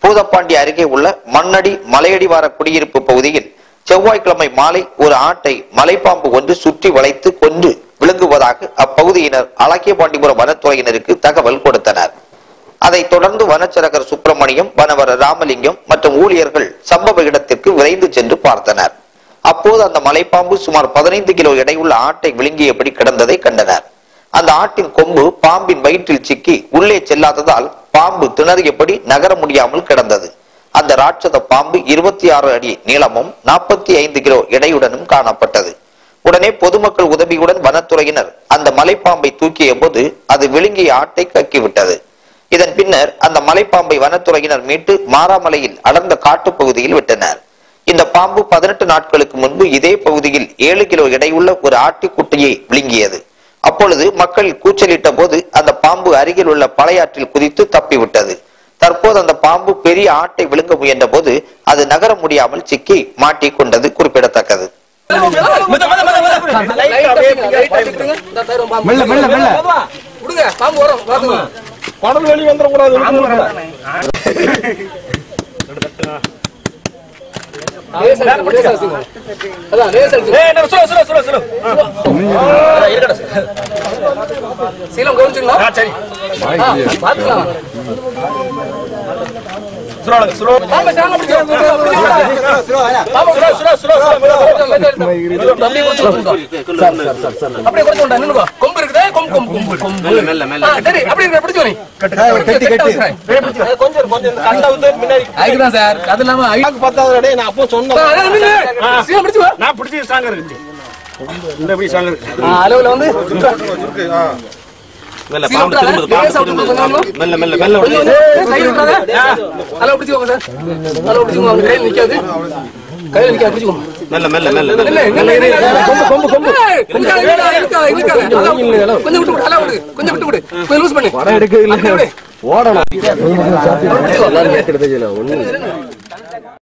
பூதப்பாண்டி அருகே உள்ள மண்ணடி மலையடிவார குடியிருப்பு பகுதியில் செவ்வாய்க்கிழமை மாலை ஒரு ஆட்டை மலைப்பாம்பு ஒன்று சுற்றி வளைத்து கொன்று விழுங்குவதாக அப்பகுதியினர் அழகியபாண்டிபுரம் வனத்துறையினருக்கு தகவல் கொடுத்தனர். அதைத் தொடர்ந்து வனச்சரகர் சுப்பிரமணியம், வனவர் ராமலிங்கம் மற்றும் ஊழியர்கள் சம்பவ இடத்திற்கு விரைந்து சென்று பார்த்தனர். அப்போது அந்த மலைப்பாம்பு சுமார் 15 கிலோ எடையுள்ள ஆட்டை விழுங்கியபடி கிடந்ததை கண்டனர். அந்த ஆட்டின் கொம்பு பாம்பின் வயிற்றில் சிக்கி உள்ளே செல்லாததால் பாம்பு திணறியபடி நகர முடியாமல் கிடந்தது. அந்த ராட்சத பாம்பு 26 அடி நீளமும் 45 கிலோ எடையுடனும் காணப்பட்டது. உடனே பொதுமக்கள் உதவியுடன் வனத்துறையினர் அந்த மலைப்பாம்பை தூக்கிய போது அது விழுங்கிய ஆட்டை கக்கிவிட்டது. இதன் பின்னர் அந்த மலைப்பாம்பை வனத்துறையினர் மீட்டு மாராமலையில் அடர்ந்த காட்டுப்பகுதியில் விட்டனர். இந்த பாம்பு 18 நாட்களுக்கு முன்பு இதே பகுதியில் 7 கிலோ எடையுள்ள ஒரு ஆட்டுக்குட்டியை விழுங்கியது. அப்பொழுது மக்கள் கூச்சலிட்ட போது அந்த பாம்பு அருகில் உள்ள பழையாற்றில் குதித்து தப்பிவிட்டது. தற்போது அந்த பாம்பு பெரிய ஆட்டை விழுங்க முயன்ற போது அது நகர முடியாமல் சிக்கி மாட்டிக்கொண்டது குறிப்பிடத்தக்கது. சீலம் கவனிச்சுங்களா? சரி பாத்துக்கலாம். கொம்பு இருக்குதா? சார் அது இல்லாம அப்போ சொன்னேன் அளவுல வந்து கொஞ்சம்